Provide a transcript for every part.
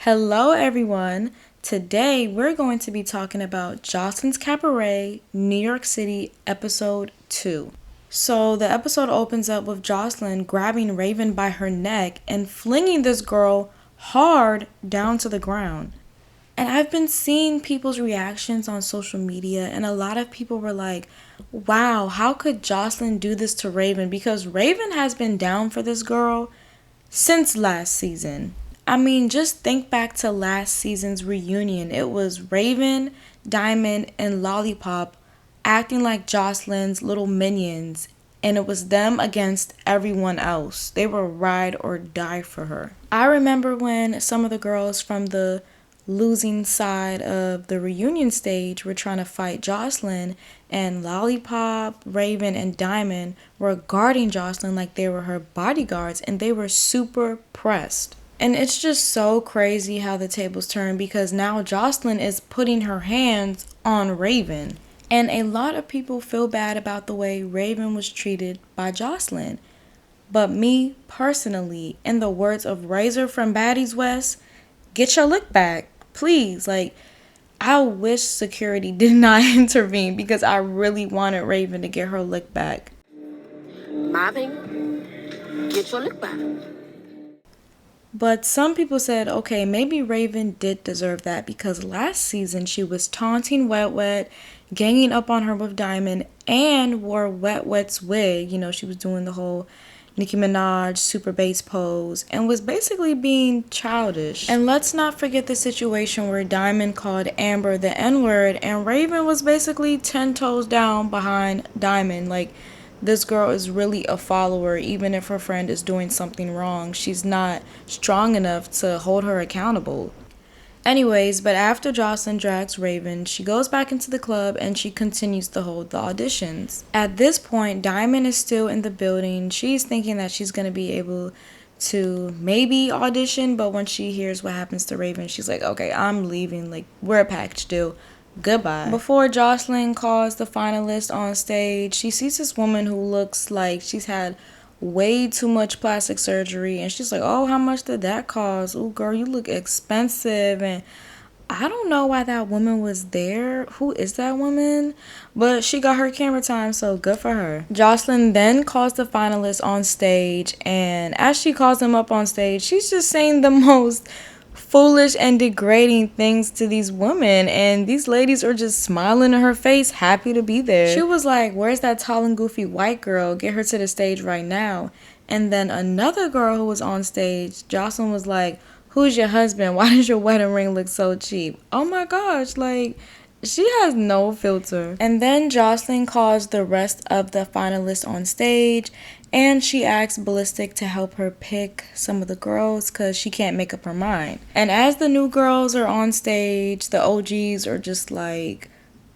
Hello, everyone. Today, we're going to be talking about Jocelyn's Cabaret, New York City, episode 2. So, the episode opens up with Jocelyn grabbing Raven by her neck and flinging this girl hard down to the ground. And I've been seeing people's reactions on social media, and a lot of people were like, wow, how could Jocelyn do this to Raven? Because Raven has been down for this girl since last season. I mean, just think back to last season's reunion. It was Raven, Diamond, and Lollipop acting like Jocelyn's little minions, and it was them against everyone else. They were ride or die for her. I remember when some of the girls from the losing side of the reunion stage were trying to fight Jocelyn, and Lollipop, Raven, and Diamond were guarding Jocelyn like they were her bodyguards, and they were super pressed. And it's just so crazy how the tables turn, because now Jocelyn is putting her hands on Raven. And a lot of people feel bad about the way Raven was treated by Jocelyn. But me, personally, in the words of Razor from Baddies West, get your lick back, please. I wish security did not intervene, because I really wanted Raven to get her lick back. Marvin, get your lick back. But some people said, okay, maybe Raven did deserve that, because last season she was taunting Wet Wet, ganging up on her with Diamond, and wore Wet Wet's wig. You know, she was doing the whole Nicki Minaj super bass pose and was basically being childish. And let's not forget the situation where Diamond called Amber the N-word, and Raven was basically 10 toes down behind Diamond. This girl is really a follower. Even if her friend is doing something wrong, she's not strong enough to hold her accountable. Anyways, but after Jocelyn drags Raven, she goes back into the club and she continues to hold the auditions. At this point, Diamond is still in the building. She's thinking that she's going to be able to maybe audition, but when she hears what happens to Raven, she's like, okay, I'm leaving. We're a package deal. Goodbye. Before Jocelyn calls the finalist on stage, she sees this woman who looks like she's had way too much plastic surgery, and she's like, oh, how much did that cost? Oh, girl, you look expensive. And I don't know why that woman was there. Who is that woman? But she got her camera time, so good for her. Jocelyn then calls the finalists on stage, and as she calls them up on stage, she's just saying the most foolish and degrading things to these women, and these ladies are just smiling in her face, happy to be there. She was like, where's that tall and goofy white girl? Get her to the stage right now. And then another girl who was on stage, Jocelyn was like, who's your husband? Why does your wedding ring look so cheap? Oh my gosh, she has no filter. And then Jocelyn calls the rest of the finalists on stage, and she asks Ballistic to help her pick some of the girls because she can't make up her mind. And as the new girls are on stage, the OGs are just like,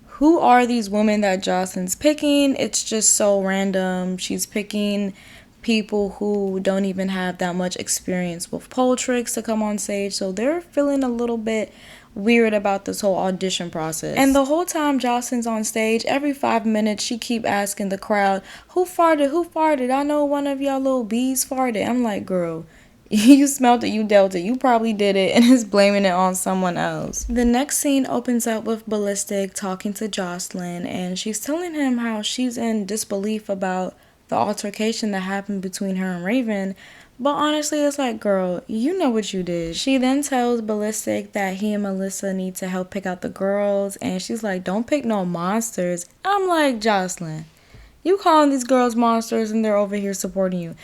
who are these women that Jocelyn's picking? It's just so random. She's picking people who don't even have that much experience with pole tricks to come on stage, so they're feeling a little bit weird about this whole audition process. And the whole time Jocelyn's on stage, every 5 minutes she keep asking the crowd, who farted? I know one of y'all little bees farted. I'm like, girl, you smelled it, you dealt it, you probably did it, and is blaming it on someone else. The next scene opens up with Ballistic talking to Jocelyn, and she's telling him how she's in disbelief about the altercation that happened between her and Raven. But honestly, it's like, girl, you know what you did. She then tells Ballistic that he and Melissa need to help pick out the girls, and she's like, don't pick no monsters. I'm like, Jocelyn, you calling these girls monsters and they're over here supporting you.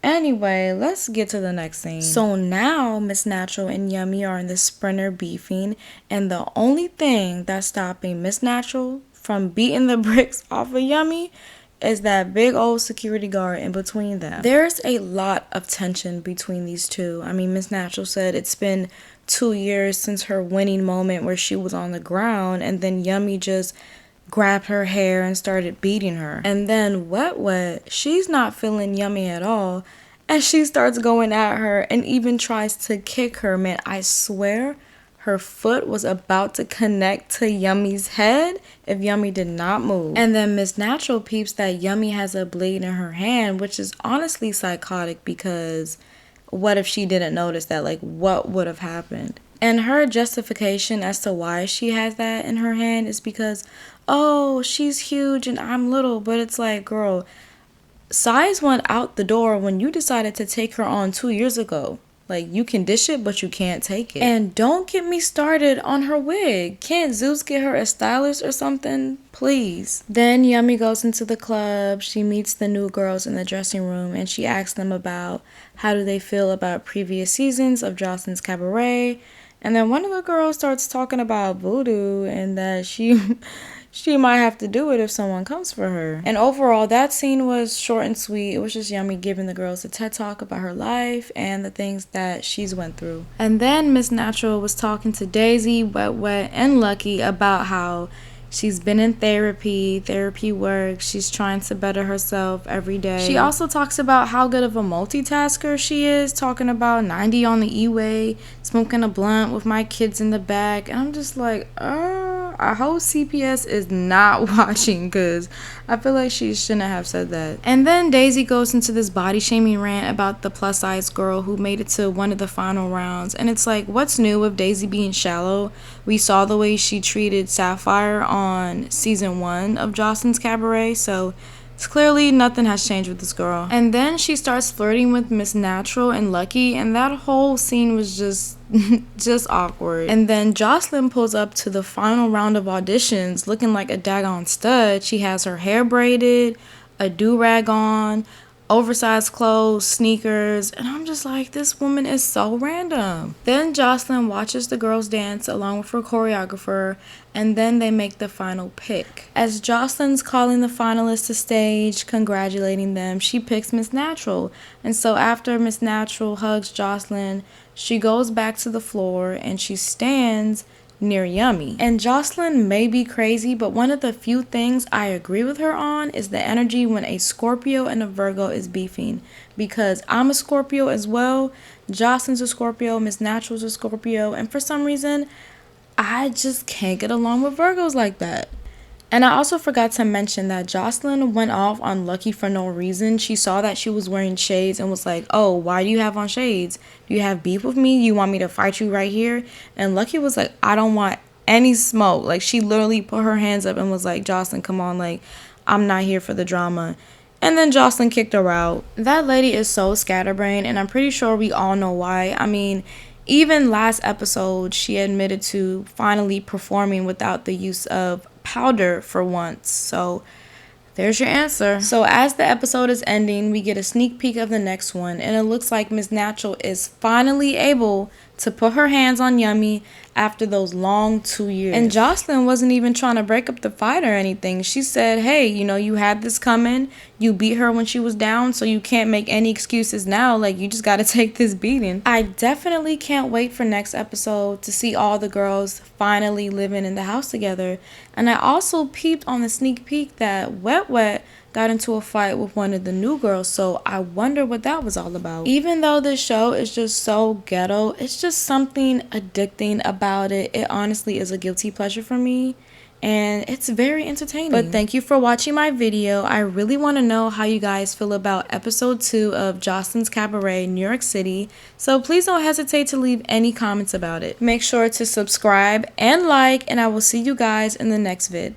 Anyway, let's get to the next scene. So now Miss Natural and Yummy are in the sprinter beefing, and the only thing that's stopping Miss Natural from beating the bricks off of Yummy is that big old security guard in between them. There's a lot of tension between these two. I mean, Miss Natural said it's been 2 years since her winning moment where she was on the ground, and then Yummy just grabbed her hair and started beating her. And then Wet Wet, she's not feeling Yummy at all, and she starts going at her and even tries to kick her. Man, I swear her foot was about to connect to Yummy's head if Yummy did not move. And then Miss Natural peeps that Yummy has a blade in her hand, which is honestly psychotic, because what if she didn't notice that? What would have happened? And her justification as to why she has that in her hand is because, oh, she's huge and I'm little. But it's like, girl, size went out the door when you decided to take her on 2 years ago. Like, you can dish it, but you can't take it. And don't get me started on her wig. Can't Zeus get her a stylist or something? Please. Then Yummy goes into the club. She meets the new girls in the dressing room, and she asks them about how do they feel about previous seasons of Jocelyn's Cabaret. And then one of the girls starts talking about voodoo and that she might have to do it if someone comes for her. And overall, that scene was short and sweet. It was just Yummy giving the girls a TED talk about her life and the things that she's went through. And then Miss Natural was talking to Daisy, Wet Wet, and Lucky about how she's been in therapy works, she's trying to better herself every day. She also talks about how good of a multitasker she is, talking about 90 on the E-way, smoking a blunt with my kids in the back. And I'm just like, I hope CPS is not watching, because I feel like she shouldn't have said that. And then Daisy goes into this body shaming rant about the plus size girl who made it to one of the final rounds. And it's like, what's new with Daisy being shallow? We saw the way she treated Sapphire on season 1 of Jocelyn's Cabaret, so it's clearly nothing has changed with this girl. And then she starts flirting with Miss Natural and Lucky, and that whole scene was just awkward. And then Jocelyn pulls up to the final round of auditions looking like a daggone stud. She has her hair braided, a do-rag on, oversized clothes, sneakers, and I'm just like, this woman is so random. Then Jocelyn watches the girls dance along with her choreographer, and then they make the final pick. As Jocelyn's calling the finalists to stage, congratulating them, she picks Miss Natural. And so after Miss Natural hugs Jocelyn, she goes back to the floor and she stands near Yummy. And Jocelyn may be crazy, but one of the few things I agree with her on is the energy when a Scorpio and a Virgo is beefing. Because I'm a Scorpio as well, Jocelyn's a Scorpio, Miss Natural's a Scorpio, and for some reason, I just can't get along with Virgos like that. And I also forgot to mention that Jocelyn went off on Lucky for no reason. She saw that she was wearing shades and was like, oh, why do you have on shades? Do you have beef with me? You want me to fight you right here? And Lucky was like, I don't want any smoke. Like, she literally put her hands up and was like, Jocelyn, come on, like, I'm not here for the drama. And then Jocelyn kicked her out. That lady is so scatterbrained, and I'm pretty sure we all know why. I mean, even last episode, she admitted to finally performing without the use of powder for once. So there's your answer. So as the episode is ending, we get a sneak peek of the next one, and it looks like Miss Natural is finally able to put her hands on Yummy after those long 2 years. And Jocelyn wasn't even trying to break up the fight or anything. She said, hey, you had this coming. You beat her when she was down, so you can't make any excuses now. Like, you just got to take this beating. I definitely can't wait for next episode to see all the girls finally living in the house together. And I also peeped on the sneak peek that Wet Wet got into a fight with one of the new girls, so I wonder what that was all about. Even though this show is just so ghetto, it's just something addicting about it. It honestly is a guilty pleasure for me, and it's very entertaining. But thank you for watching my video. I really want to know how you guys feel about episode 2 of Jocelyn's Cabaret, New York City, so please don't hesitate to leave any comments about it. Make sure to subscribe and like, and I will see you guys in the next vid.